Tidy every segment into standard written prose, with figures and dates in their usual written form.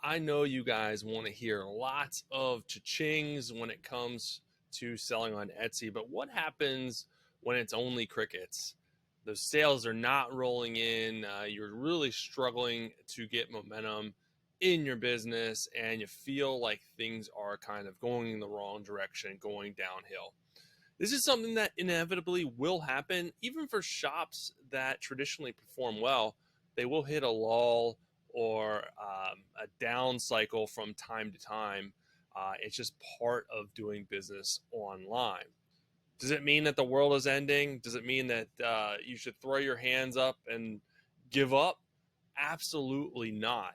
I know you guys want to hear lots of cha-chings when it comes to selling on Etsy, but what happens when it's only crickets? Those sales are not rolling in. You're really struggling to get momentum in your business, and you feel like things are kind of going in the wrong direction, going downhill. This is something that inevitably will happen, even for shops that traditionally perform well. They will hit a lull or a down cycle from time to time. It's just part of doing business online. Does it mean that the world is ending? Does it mean that you should throw your hands up and give up? Absolutely not.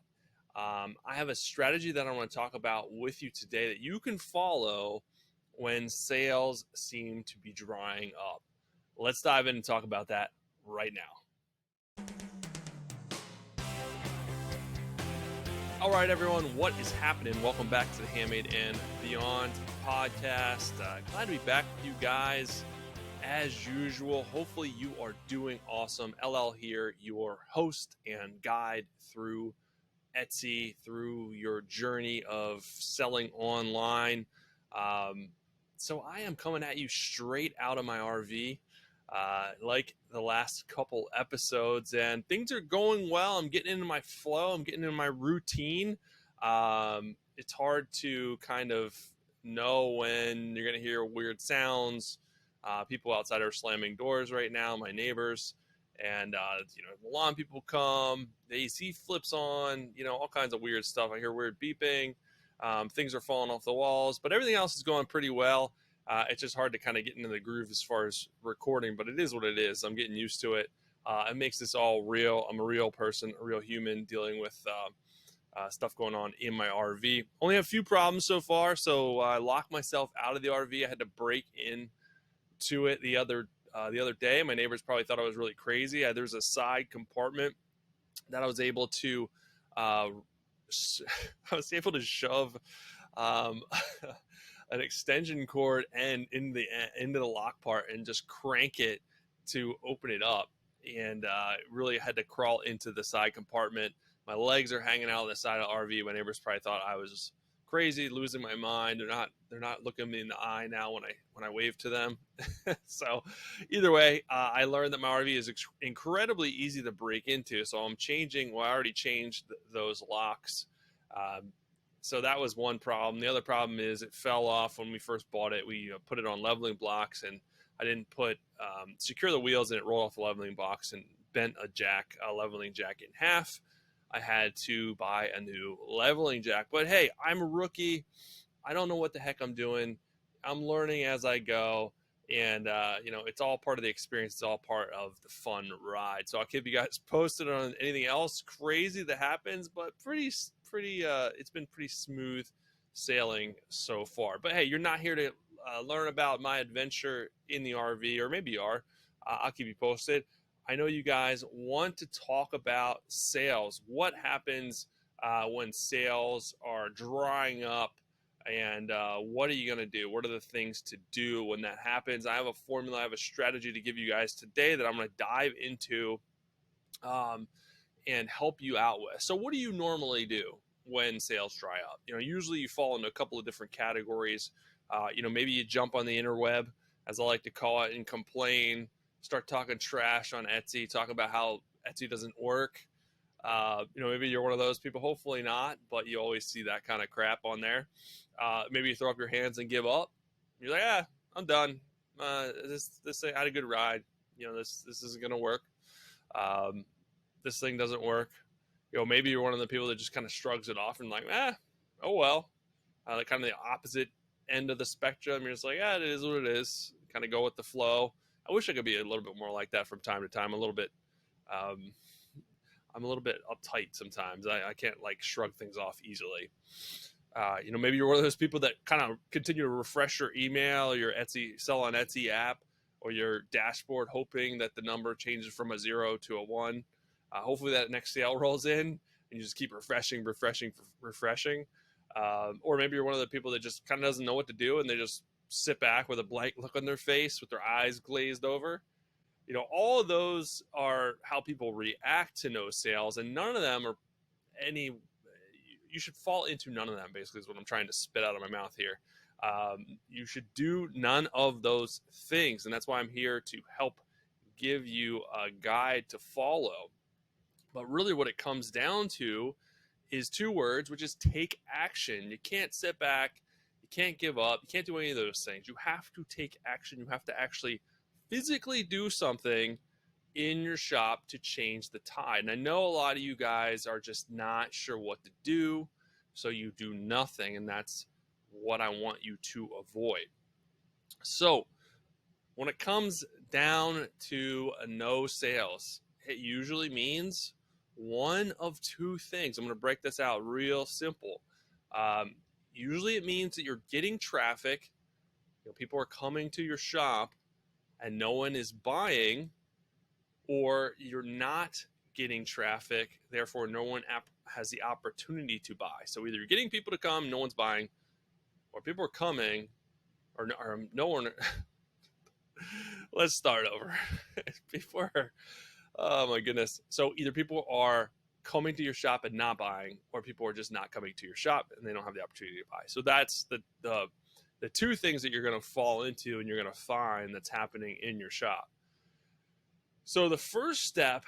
I have a strategy that I want to talk about with you today that you can follow when sales seem to be drying up. Let's dive in and talk about that right now. All right, everyone, what is happening? Welcome back to the Handmade and Beyond podcast. Glad to be back with you guys as usual. Hopefully you are doing awesome. LL here, your host and guide through Etsy, through your journey of selling online. So I am coming at you straight out of my RV, like the last couple episodes, and things are going well. I'm getting into my flow. I'm getting into my routine. It's hard to kind of know when you're going to hear weird sounds. People outside are slamming doors right now, my neighbors. And, the lawn people come, the AC flips on, all kinds of weird stuff. I hear weird beeping. Things are falling off the walls, but everything else is going pretty well. It's just hard to kind of get into the groove as far as recording, but it is what it is. I'm getting used to it. It makes this all real. I'm a real person, a real human dealing with stuff going on in my RV. Only have a few problems so far, so I locked myself out of the RV. I had to break in to it the other day. My neighbors probably thought I was really crazy. There's a side compartment that I was able to shove an extension cord and into the lock part and just crank it to open it up. And really had to crawl into the side compartment. My legs are hanging out on the side of the RV. My neighbors probably thought I was crazy, losing my mind. They're not looking me in the eye now when I wave to them. So either way, I learned that my RV is incredibly easy to break into. So I'm changing. Well, I already changed those locks. So that was one problem. The other problem is it fell off when we first bought it. We put it on leveling blocks, and I didn't secure the wheels, and it rolled off the leveling box and bent a leveling jack in half. I had to buy a new leveling jack. But hey, I'm a rookie. I don't know what the heck I'm doing. I'm learning as I go. And, it's all part of the experience. It's all part of the fun ride. So I'll keep you guys posted on anything else crazy that happens, but it's been pretty smooth sailing so far. But hey, you're not here to learn about my adventure in the RV, or maybe you are. I'll keep you posted. I know you guys want to talk about sales. What happens when sales are drying up, and what are you going to do? What are the things to do when that happens? I have a formula, I have a strategy to give you guys today that I'm going to dive into and help you out with. So what do you normally do when sales dry up? Usually you fall into a couple of different categories. Maybe you jump on the interweb, as I like to call it, and complain, start talking trash on Etsy, talk about how Etsy doesn't work. Maybe you're one of those people, hopefully not, but you always see that kind of crap on there. Maybe you throw up your hands and give up. You're like, I'm done. This I had a good ride. This isn't going to work. This thing doesn't work. Maybe you're one of the people that just kind of shrugs it off and like, oh well. Like kind of the opposite end of the spectrum. You're just like, it is what it is. Kind of go with the flow. I wish I could be a little bit more like that from time to time. I'm a little bit uptight sometimes. I can't shrug things off easily. Maybe you're one of those people that kind of continue to refresh your email, your Etsy sell on Etsy app, or your dashboard, hoping that the number changes from a 0 to a 1. Hopefully that next sale rolls in, and you just keep refreshing. Or maybe you're one of the people that just kind of doesn't know what to do, and they just sit back with a blank look on their face with their eyes glazed over. All of those are how people react to no sales, and none of them are any you should fall into none of them, basically, is what I'm trying to spit out of my mouth here. You should do none of those things. And that's why I'm here to help give you a guide to follow. But really, what it comes down to is two words, which is take action. You can't sit back. You can't give up. You can't do any of those things. You have to take action. You have to actually physically do something in your shop to change the tide. And I know a lot of you guys are just not sure what to do, so you do nothing, and that's what I want you to avoid. So when it comes down to a no sales, it usually means one of two things. I'm going to break this out real simple. Usually it means that you're getting traffic, people are coming to your shop and no one is buying, or you're not getting traffic, therefore no one has the opportunity to buy. So either you're getting people to come, no one's buying, or people are coming, or no one. Let's start over. Oh my goodness. So either people are coming to your shop and not buying, or people are just not coming to your shop and they don't have the opportunity to buy. So that's the two things that you're going to fall into and you're going to find that's happening in your shop. So the first step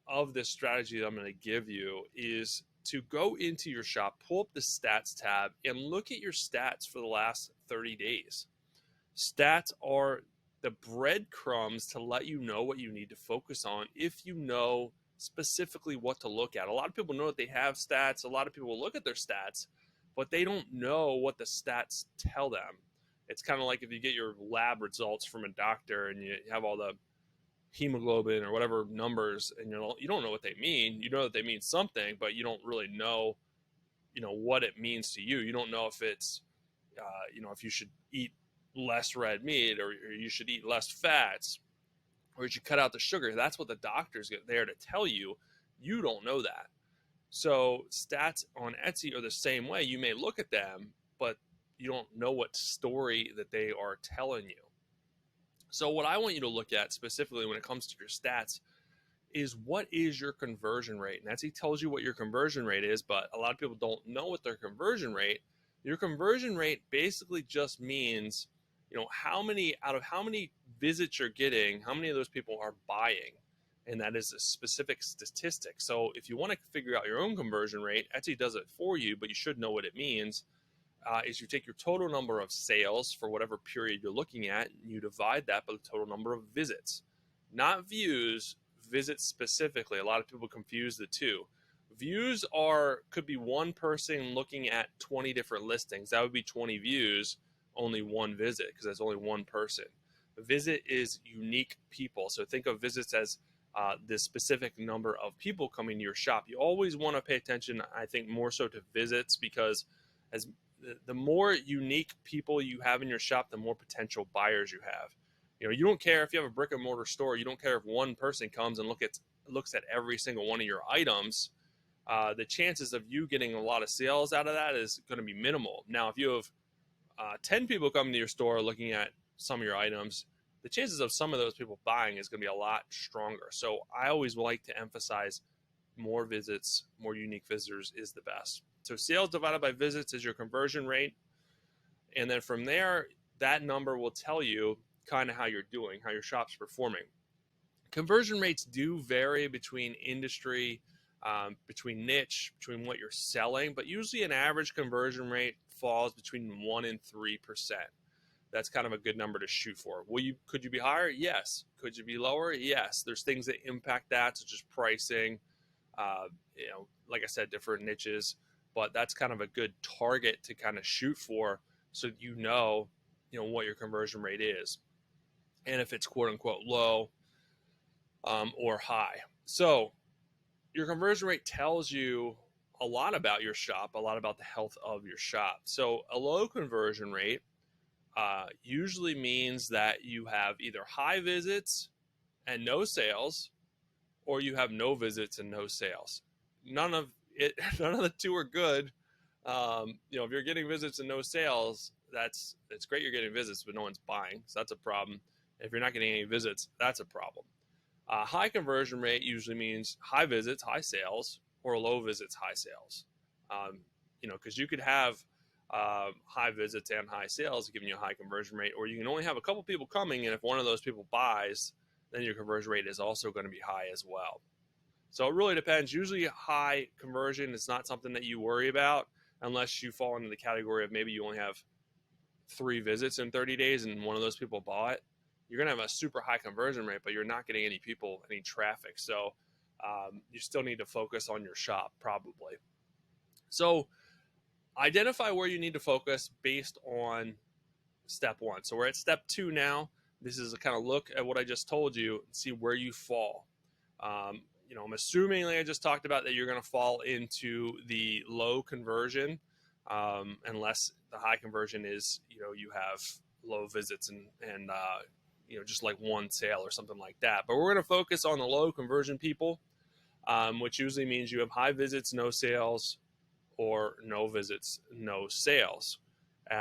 of this strategy that I'm going to give you is to go into your shop, pull up the stats tab, and look at your stats for the last 30 days. Stats are the breadcrumbs to let you know what you need to focus on if you know specifically what to look at. A lot of people know that they have stats. A lot of people will look at their stats, but they don't know what the stats tell them. It's kind of like if you get your lab results from a doctor and you have all the hemoglobin or whatever numbers, and you don't know what they mean. You know that they mean something, but you don't really know, what it means to you. You don't know if it's, if you should eat less red meat, or you should eat less fats, or you should cut out the sugar. That's what the doctor's there to tell you. You don't know that. So stats on Etsy are the same way. You may look at them, but you don't know what story that they are telling you. So what I want you to look at specifically when it comes to your stats is, what is your conversion rate? And Etsy tells you what your conversion rate is, but a lot of people don't know what their conversion rate. Your conversion rate basically just means, how many visits you're getting, how many of those people are buying. And that is a specific statistic. So if you want to figure out your own conversion rate, Etsy does it for you, but you should know what it means. Is you take your total number of sales for whatever period you're looking at, and you divide that by the total number of visits. Not views, visits specifically. A lot of people confuse the two. Views could be one person looking at 20 different listings. That would be 20 views, only one visit, because that's only one person. A visit is unique people. So think of visits as the specific number of people coming to your shop. You always want to pay attention, I think, more so to visits, because as the more unique people you have in your shop, the more potential buyers you have. You don't care if you have a brick and mortar store. You don't care if one person comes and looks at every single one of your items. The chances of you getting a lot of sales out of that is going to be minimal. Now, if you have 10 people coming to your store looking at some of your items, the chances of some of those people buying is going to be a lot stronger. So I always like to emphasize more visits, more unique visitors is the best. So sales divided by visits is your conversion rate. And then from there, that number will tell you kind of how you're doing, how your shop's performing. Conversion rates do vary between industry, between niche, between what you're selling, but usually an average conversion rate falls between 1% and 3%. That's kind of a good number to shoot for. Could you be higher? Yes. Could you be lower? Yes. There's things that impact that, such as pricing, like I said, different niches, but that's kind of a good target to kind of shoot for, so you know what your conversion rate is, and if it's quote unquote low or high. So your conversion rate tells you a lot about your shop, a lot about the health of your shop. So a low conversion rate usually means that you have either high visits and no sales, or you have no visits and no sales. None of the two are good. If you're getting visits and no sales, it's great you're getting visits, but no one's buying, so that's a problem. If you're not getting any visits, that's a problem. High conversion rate usually means high visits, high sales, or low visits, high sales. Because you could have high visits and high sales giving you a high conversion rate, or you can only have a couple people coming, and if one of those people buys, then your conversion rate is also going to be high as well. So it really depends. Usually high conversion is not something that you worry about unless you fall into the category of maybe you only have 3 visits in 30 days and one of those people bought. You're going to have a super high conversion rate, but you're not getting any people, any traffic. So you still need to focus on your shop probably. So identify where you need to focus based on step 1. So we're at step 2 now. This is a kind of look at what I just told you and see where you fall. I'm assuming, like I just talked about, that you're going to fall into the low conversion, unless the high conversion is, you have low visits and just like one sale or something like that. But we're going to focus on the low conversion people, which usually means you have high visits, no sales, or no visits, no sales.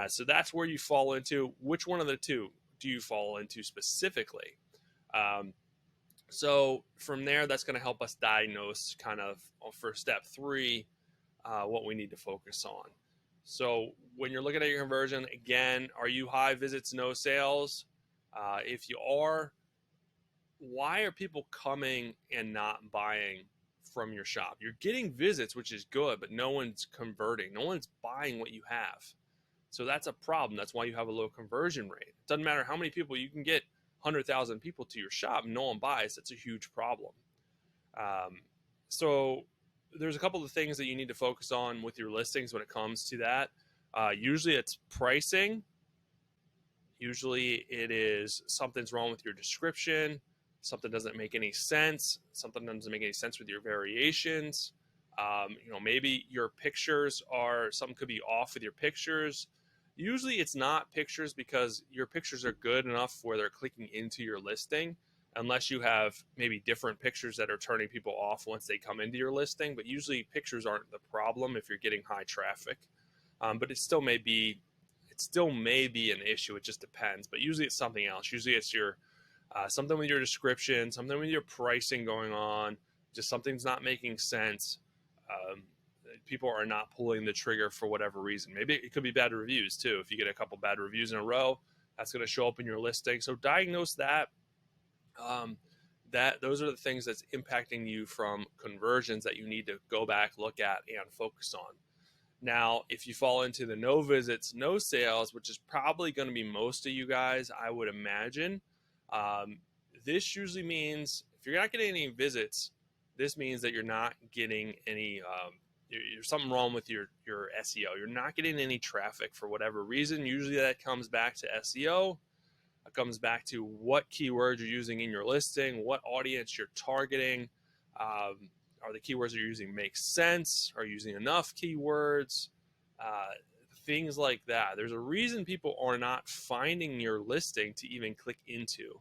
So that's where you fall into. Which one of the two do you fall into specifically? So from there, that's going to help us diagnose kind of for step 3, what we need to focus on. So when you're looking at your conversion, again, are you high visits, no sales? If you are, why are people coming and not buying from your shop? You're getting visits, which is good, but no one's converting. No one's buying what you have. So that's a problem. That's why you have a low conversion rate. It doesn't matter how many people you can get. 100,000 people to your shop, no one buys. That's a huge problem. So there's a couple of things that you need to focus on with your listings when it comes to that. Usually it's pricing. Usually it is something's wrong with your description. Something doesn't make any sense. Something doesn't make any sense with your variations. Maybe your pictures something could be off with your pictures. Usually it's not pictures, because your pictures are good enough where they're clicking into your listing, unless you have maybe different pictures that are turning people off once they come into your listing. But usually pictures aren't the problem if you're getting high traffic. But it still may be an issue. It just depends. But usually it's something else. Usually it's your something with your description, something with your pricing going on, just something's not making sense. People are not pulling the trigger for whatever reason. Maybe it could be bad reviews too. If you get a couple bad reviews in a row, that's going to show up in your listing. So diagnose that. Those are the things that's impacting you from conversions that you need to go back, look at, and focus on. Now, if you fall into the no visits, no sales, which is probably going to be most of you guys, I would imagine, this usually means if you're not getting any visits, this means that you're not getting any there's something wrong with your SEO. You're not getting any traffic for whatever reason. Usually that comes back to SEO. It comes back to what keywords you're using in your listing, what audience you're targeting. Are the keywords you're using make sense? Are you using enough keywords? Things like that. There's a reason people are not finding your listing to even click into.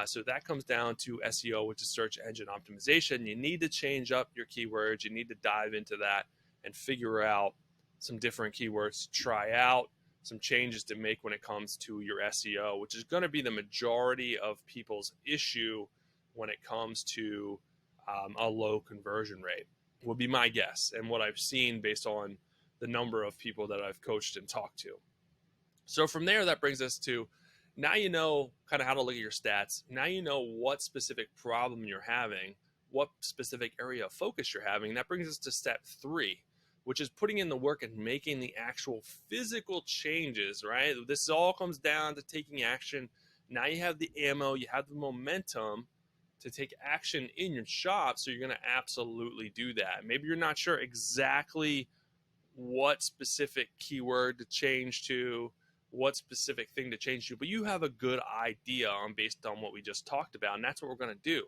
So that comes down to SEO, which is search engine optimization. You need to change up your keywords. You need to dive into that and figure out some different keywords to try out, some changes to make when it comes to your SEO, which is going to be the majority of people's issue when it comes to a low conversion rate, would be my guess, and what I've seen based on the number of people that I've coached and talked to. So from there, that brings us to, now you know kind of how to look at your stats. Now you know what specific problem you're having, what specific area of focus you're having. That brings us to step 3, which is putting in the work and making the actual physical changes, right? This all comes down to taking action. Now you have the ammo, you have the momentum to take action in your shop, so you're going to absolutely do that. Maybe you're not sure exactly what specific keyword to change to, what specific thing to change to, but you have a good idea based on what we just talked about, and that's what we're going to do.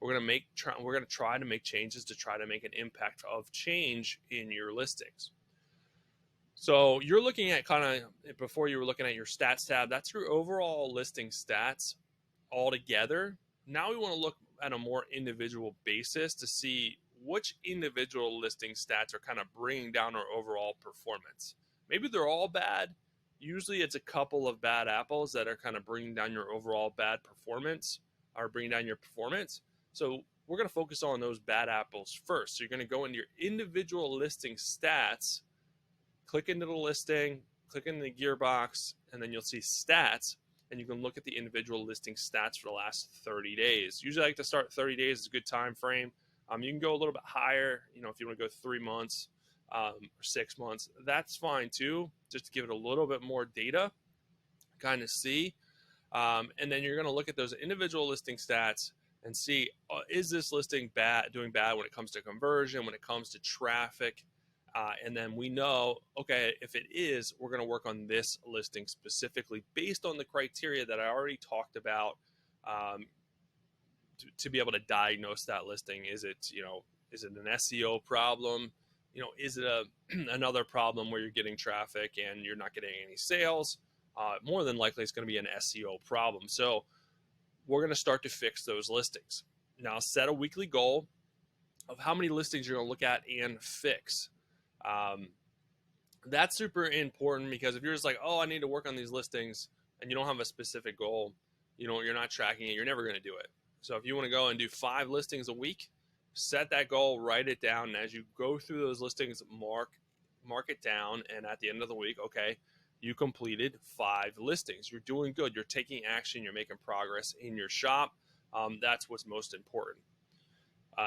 We're going to try to make changes to try to make an impact of change in your listings. So you're looking at before you were looking at your stats tab, that's your overall listing stats all together. Now we want to look at a more individual basis to see which individual listing stats are kind of bringing down our overall performance. Maybe they're all bad. Usually it's a couple of bad apples that are kind of bringing down your overall bad performance, or bringing down your performance. So we're going to focus on those bad apples first. So you're going to go into your individual listing stats, click into the listing, click into the gearbox, and then you'll see stats, and you can look at the individual listing stats for the last 30 days. Usually I like to start 30 days is a good time frame. You can go a little bit higher, if you want to go 3 months or 6 months, that's fine too, just to give it a little bit more data, kind of see. And then you're going to look at those individual listing stats and see, is this listing doing bad when it comes to conversion, when it comes to traffic? And then we know, okay, if it is, we're going to work on this listing specifically based on the criteria that I already talked about, to be able to diagnose that listing. Is it an SEO problem? Is it another problem where you're getting traffic and you're not getting any sales? More than likely, it's going to be an SEO problem. So we're going to start to fix those listings. Now, set a weekly goal of how many listings you're going to look at and fix. That's super important, because if you're just like, oh, I need to work on these listings, and you don't have a specific goal, you're not tracking it, you're never going to do it. So if you want to go and do 5 listings a week, set that goal, write it down, and as you go through those listings, mark it down, and at the end of the week, okay, you completed 5 listings. You're doing good. You're taking action. You're making progress in your shop. That's what's most important.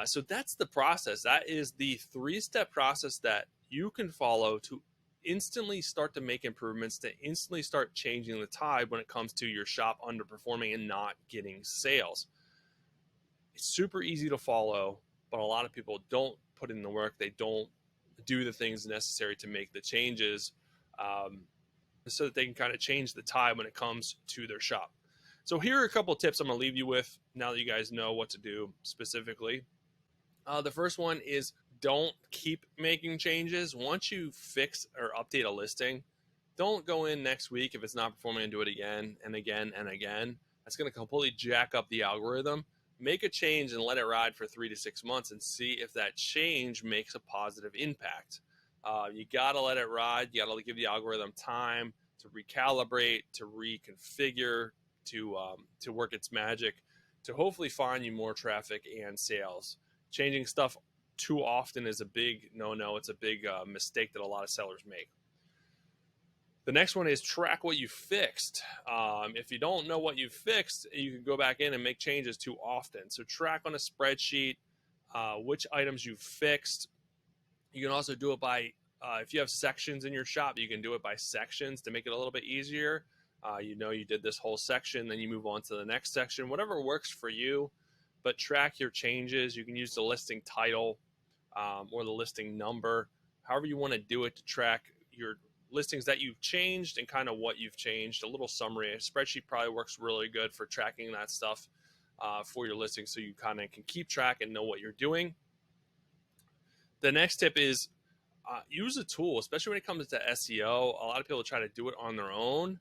So that's the process. That is the 3-step process that you can follow to instantly start to make improvements, to instantly start changing the tide when it comes to your shop underperforming and not getting sales. It's super easy to follow, but a lot of people don't put in the work. They don't do the things necessary to make the changes, so that they can kind of change the tide when it comes to their shop. So here are a couple of tips I'm going to leave you with now that you guys know what to do specifically. The first one is, don't keep making changes. Once you fix or update a listing, don't go in next week if it's not performing and do it again and again and again. That's going to completely jack up the algorithm. Make a change and let it ride for 3 to 6 months and see if that change makes a positive impact. You got to let it ride. You got to give the algorithm time to recalibrate, to reconfigure, to work its magic, to hopefully find you more traffic and sales. Changing stuff too often is a big no-no. It's a big mistake that a lot of sellers make. The next one is track what you fixed. If you don't know what you fixed, you can go back in and make changes too often. So track on a spreadsheet which items you fixed. You can also do it by, if you have sections in your shop, you can do it by sections to make it a little bit easier. You did this whole section, then you move on to the next section, whatever works for you, but track your changes. You can use the listing title or the listing number, however you want to do it, to track your listings that you've changed and kind of what you've changed. A little summary. A spreadsheet probably works really good for tracking that stuff for your listings, so you kind of can keep track and know what you're doing. The next tip is use a tool, especially when it comes to SEO. A lot of people try to do it on their own,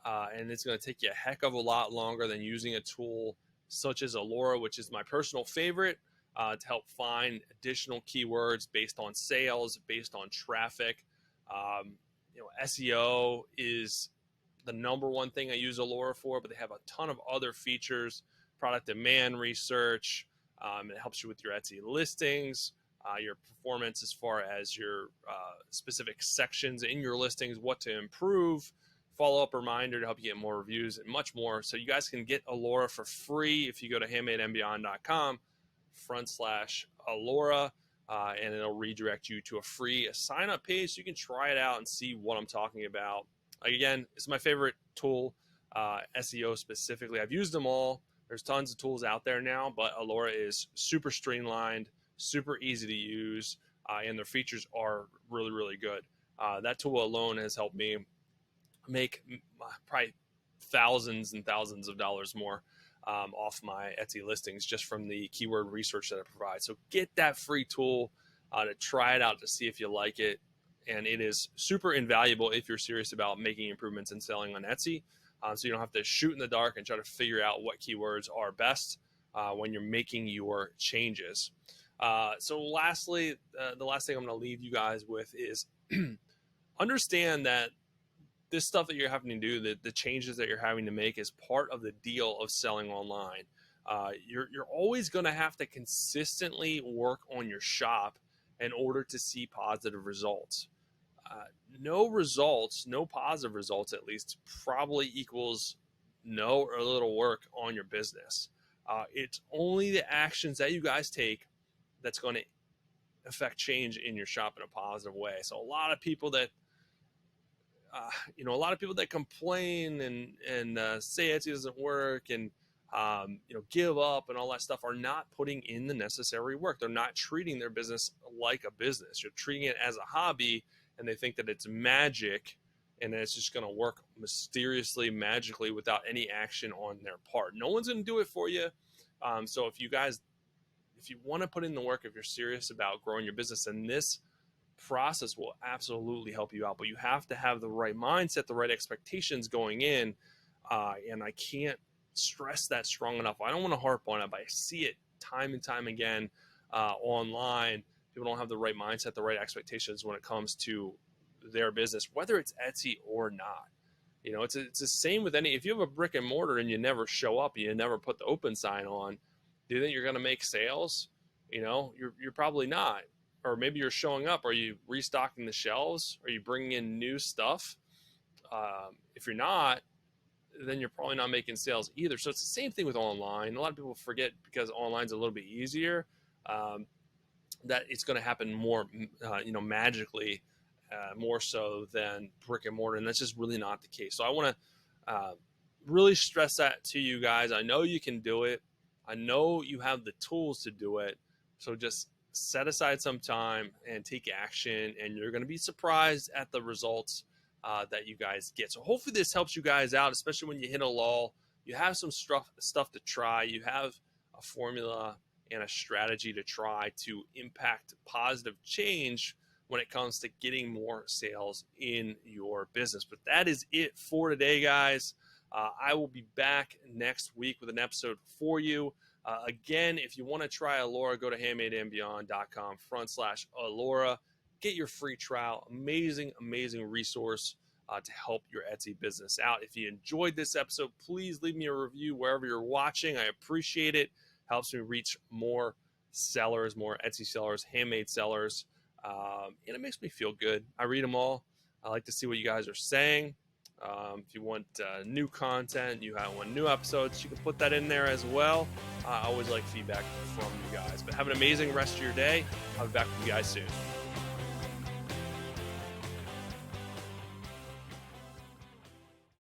and it's going to take you a heck of a lot longer than using a tool such as Alora, which is my personal favorite, to help find additional keywords based on sales, based on traffic. SEO is the number one thing I use Alora for, but they have a ton of other features, product demand research. It helps you with your Etsy listings, your performance as far as your specific sections in your listings, what to improve, follow-up reminder to help you get more reviews, and much more. So you guys can get Alora for free if you go to handmadeandbeyond.com/Alora, and it'll redirect you to a free sign-up page so you can try it out and see what I'm talking about. Again, it's my favorite tool, SEO specifically. I've used them all. There's tons of tools out there now, but Alora is super streamlined, super easy to use, and their features are really, really good. That tool alone has helped me make probably thousands and thousands of dollars more off my Etsy listings just from the keyword research that it provides. So get that free tool to try it out to see if you like it. And it is super invaluable if you're serious about making improvements and selling on Etsy. So you don't have to shoot in the dark and try to figure out what keywords are best when you're making your changes. So lastly, the last thing I'm going to leave you guys with is understand that this stuff that you're having to do, the changes that you're having to make, is part of the deal of selling online. You're always going to have to consistently work on your shop in order to see positive results. Uh, no positive results at least, probably equals no or little work on your business. It's only the actions that you guys take that's going to affect change in your shop in a positive way. So a lot of people that a lot of people that complain and say Etsy doesn't work and give up and all that stuff are not putting in the necessary work. They're not treating their business like a business. You're treating it as a hobby, and they think that it's magic and it's just going to work mysteriously, magically, without any action on their part. No one's going to do it for you. So if you want to put in the work, if you're serious about growing your business, then this process will absolutely help you out. But you have to have the right mindset, the right expectations going in. And I can't stress that strong enough. I don't want to harp on it, but I see it time and time again online. People don't have the right mindset, the right expectations when it comes to their business, whether it's Etsy or not. It's the same with if you have a brick and mortar and you never show up, you never put the open sign on, do you think you're going to make sales? You're probably not. Or maybe you're showing up. Are you restocking the shelves? Are you bringing in new stuff? If you're not, then you're probably not making sales either. So it's the same thing with online. A lot of people forget, because online's a little bit easier, that it's going to happen more, magically, more so than brick and mortar. And that's just really not the case. So I want to really stress that to you guys. I know you can do it. I know you have the tools to do it. So just set aside some time and take action, and you're going to be surprised at the results that you guys get. So hopefully this helps you guys out, especially when you hit a lull. You have some stuff to try. You have a formula and a strategy to try to impact positive change when it comes to getting more sales in your business. But that is it for today, guys. I will be back next week with an episode for you. Again, if you want to try Alora, go to handmadeandbeyond.com/Alora. Get your free trial. Amazing, amazing resource to help your Etsy business out. If you enjoyed this episode, please leave me a review wherever you're watching. I appreciate it. Helps me reach more sellers, more Etsy sellers, handmade sellers. And it makes me feel good. I read them all. I like to see what you guys are saying. If you want new content, you want new episodes, you can put that in there as well. I always like feedback from you guys. But have an amazing rest of your day. I'll be back with you guys soon.